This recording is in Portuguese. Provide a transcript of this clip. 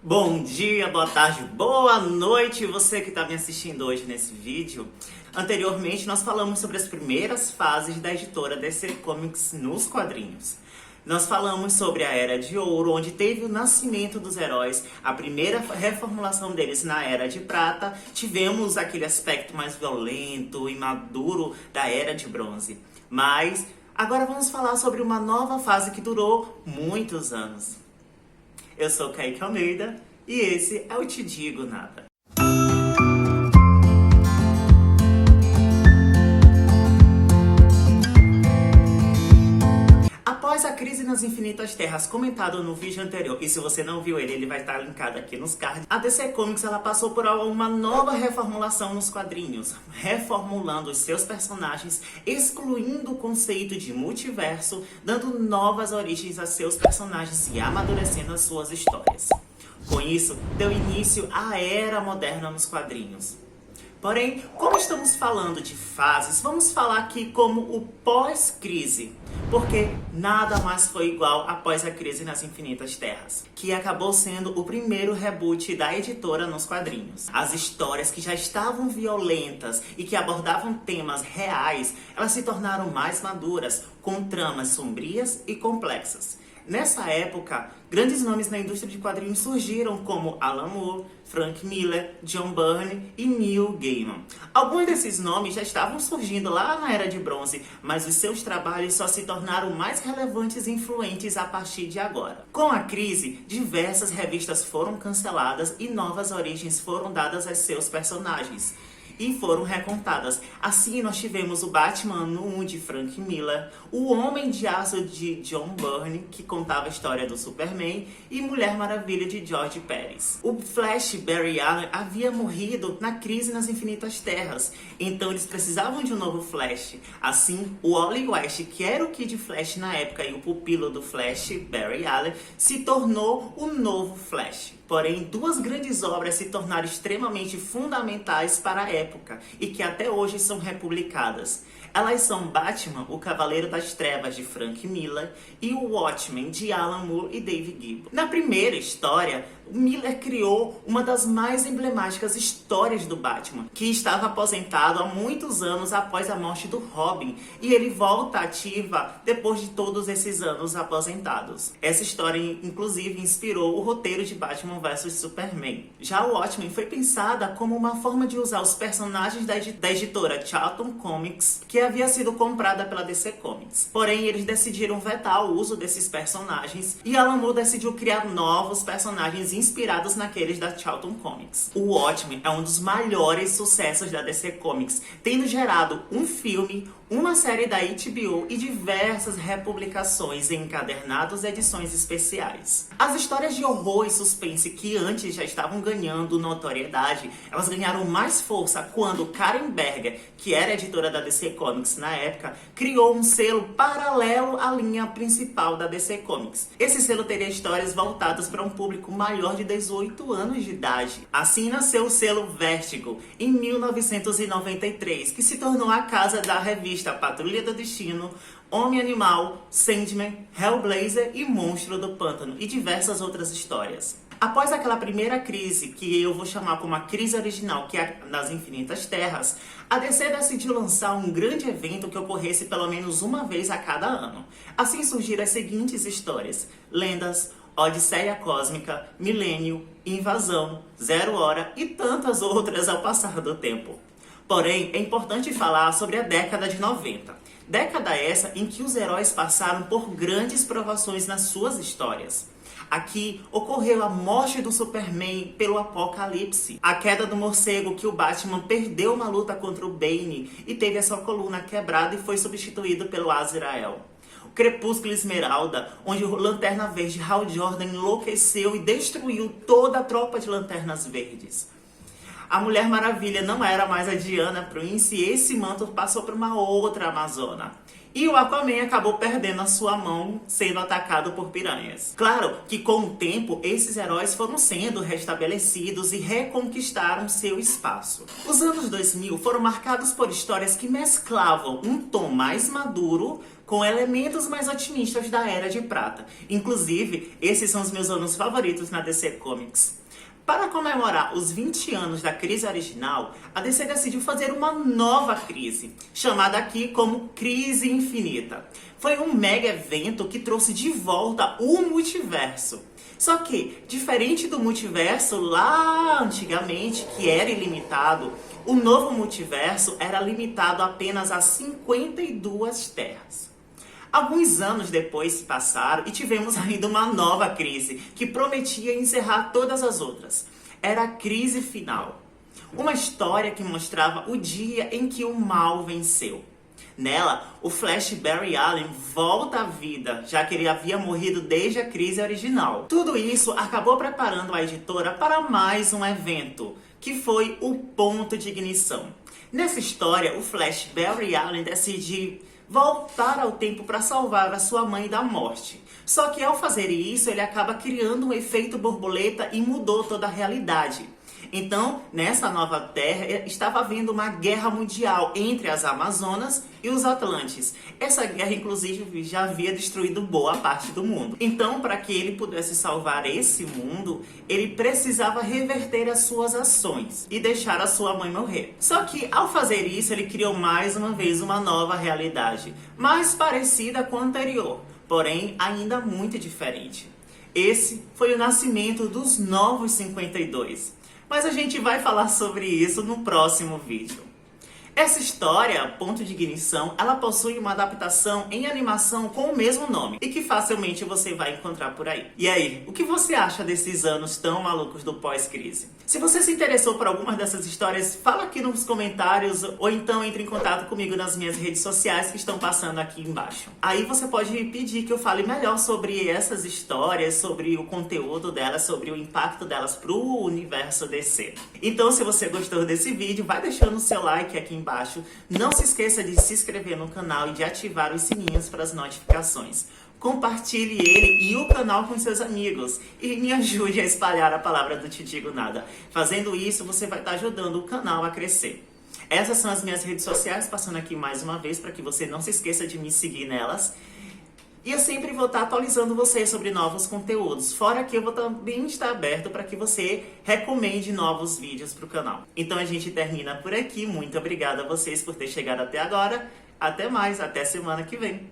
Bom dia, boa tarde, boa noite, você que está me assistindo hoje nesse vídeo. Anteriormente nós falamos sobre as primeiras fases da editora DC Comics nos quadrinhos. Nós falamos sobre a Era de Ouro, onde teve o nascimento dos heróis, a primeira reformulação deles na Era de Prata. Tivemos aquele aspecto mais violento e maduro da Era de Bronze. Mas agora vamos falar sobre uma nova fase que durou muitos anos. Eu sou Kaique Almeida e esse é o Te Digo Nada. Após a crise nas Infinitas Terras, comentado no vídeo anterior, e se você não viu ele vai estar linkado aqui nos cards, a DC Comics ela passou por uma nova reformulação nos quadrinhos, reformulando os seus personagens, excluindo o conceito de multiverso, dando novas origens a seus personagens e amadurecendo as suas histórias. Com isso, deu início à Era Moderna nos quadrinhos. Porém, como estamos falando de fases, vamos falar aqui como o pós-crise, porque nada mais foi igual após a crise nas Infinitas Terras, que acabou sendo o primeiro reboot da editora nos quadrinhos. As histórias que já estavam violentas e que abordavam temas reais, elas se tornaram mais maduras, com tramas sombrias e complexas. Nessa época, grandes nomes na indústria de quadrinhos surgiram como Alan Moore, Frank Miller, John Byrne e Neil Gaiman. Alguns desses nomes já estavam surgindo lá na Era de Bronze, mas os seus trabalhos só se tornaram mais relevantes e influentes a partir de agora. Com a crise, diversas revistas foram canceladas e novas origens foram dadas a seus personagens e foram recontadas. Assim, nós tivemos o Batman Ano 1 de Frank Miller, o Homem de Aço de John Byrne, que contava a história do Superman, e Mulher Maravilha de George Pérez. O Flash Barry Allen havia morrido na crise nas Infinitas Terras, então eles precisavam de um novo Flash. Assim, o Wally West, que era o Kid Flash na época e o pupilo do Flash, Barry Allen, se tornou o novo Flash. Porém, duas grandes obras se tornaram extremamente fundamentais para a época e que até hoje são republicadas. Elas são Batman, o Cavaleiro das Trevas, de Frank Miller, e o Watchmen, de Alan Moore e Dave Gibbons. Na primeira história, Miller criou uma das mais emblemáticas histórias do Batman, que estava aposentado há muitos anos após a morte do Robin, e ele volta ativa depois de todos esses anos aposentados. Essa história, inclusive, inspirou o roteiro de Batman vs Superman. Já o Watchmen foi pensada como uma forma de usar os personagens da editora Charlton Comics, que havia sido comprada pela DC Comics. Porém, eles decidiram vetar o uso desses personagens e Alan Moore decidiu criar novos personagens inspirados naqueles da Charlton Comics. O Watchmen é um dos maiores sucessos da DC Comics, tendo gerado um filme, uma série da HBO e diversas republicações em encadernados e edições especiais. As histórias de horror e suspense que antes já estavam ganhando notoriedade, elas ganharam mais força quando Karen Berger, que era editora da DC Comics na época, criou um selo paralelo à linha principal da DC Comics. Esse selo teria histórias voltadas para um público maior de 18 anos de idade. Assim nasceu o selo Vertigo, em 1993, que se tornou a casa da revista Patrulha do Destino, Homem-Animal, Sandman, Hellblazer e Monstro do Pântano, e diversas outras histórias. Após aquela primeira crise, que eu vou chamar como a crise original, que é das Infinitas Terras, a DC decidiu lançar um grande evento que ocorresse pelo menos uma vez a cada ano. Assim surgiram as seguintes histórias: Lendas, Odisseia Cósmica, Milênio, Invasão, Zero Hora e tantas outras ao passar do tempo. Porém, é importante falar sobre a década de 90. Década essa em que os heróis passaram por grandes provações nas suas histórias. Aqui ocorreu a morte do Superman pelo Apocalipse, a queda do morcego, que o Batman perdeu uma luta contra o Bane e teve a sua coluna quebrada e foi substituído pelo Azrael. O Crepúsculo Esmeralda, onde o Lanterna Verde Hal Jordan enlouqueceu e destruiu toda a tropa de Lanternas Verdes. A Mulher Maravilha não era mais a Diana Prince e esse manto passou para uma outra Amazona. E o Aquaman acabou perdendo a sua mão, sendo atacado por piranhas. Claro que com o tempo, esses heróis foram sendo restabelecidos e reconquistaram seu espaço. Os anos 2000 foram marcados por histórias que mesclavam um tom mais maduro com elementos mais otimistas da Era de Prata. Inclusive, esses são os meus anos favoritos na DC Comics. Para comemorar os 20 anos da crise original, a DC decidiu fazer uma nova crise, chamada aqui como Crise Infinita. Foi um mega evento que trouxe de volta o multiverso. Só que, diferente do multiverso lá antigamente, que era ilimitado, o novo multiverso era limitado apenas a 52 terras. Alguns anos depois se passaram e tivemos ainda uma nova crise, que prometia encerrar todas as outras. Era a crise final. Uma história que mostrava o dia em que o mal venceu. Nela, o Flash Barry Allen volta à vida, já que ele havia morrido desde a crise original. Tudo isso acabou preparando a editora para mais um evento, que foi o Ponto de Ignição. Nessa história, o Flash Barry Allen decide voltar ao tempo para salvar a sua mãe da morte. Só que ao fazer isso, ele acaba criando um efeito borboleta e mudou toda a realidade. Então, nessa nova Terra, estava havendo uma guerra mundial entre as Amazonas e os Atlantes. Essa guerra, inclusive, já havia destruído boa parte do mundo. Então, para que ele pudesse salvar esse mundo, ele precisava reverter as suas ações e deixar a sua mãe morrer. Só que, ao fazer isso, ele criou mais uma vez uma nova realidade, mais parecida com a anterior, porém ainda muito diferente. Esse foi o nascimento dos Novos 52. Mas a gente vai falar sobre isso no próximo vídeo. Essa história, Ponto de Ignição, ela possui uma adaptação em animação com o mesmo nome e que facilmente você vai encontrar por aí. E aí, o que você acha desses anos tão malucos do pós-crise? Se você se interessou por algumas dessas histórias, fala aqui nos comentários ou então entre em contato comigo nas minhas redes sociais que estão passando aqui embaixo. Aí você pode pedir que eu fale melhor sobre essas histórias, sobre o conteúdo delas, sobre o impacto delas pro universo DC. Então, se você gostou desse vídeo, vai deixando o seu like aqui embaixo. Não se esqueça de se inscrever no canal e de ativar os sininhos para as notificações. Compartilhe ele e o canal com seus amigos e me ajude a espalhar a palavra do Te Digo Nada. Fazendo isso, você vai estar ajudando o canal a crescer. Essas são as minhas redes sociais, passando aqui mais uma vez para que você não se esqueça de me seguir nelas. E eu sempre vou estar atualizando você sobre novos conteúdos. Fora que eu vou também estar aberto para que você recomende novos vídeos para o canal. Então a gente termina por aqui. Muito obrigada a vocês por ter chegado até agora. Até mais, até semana que vem.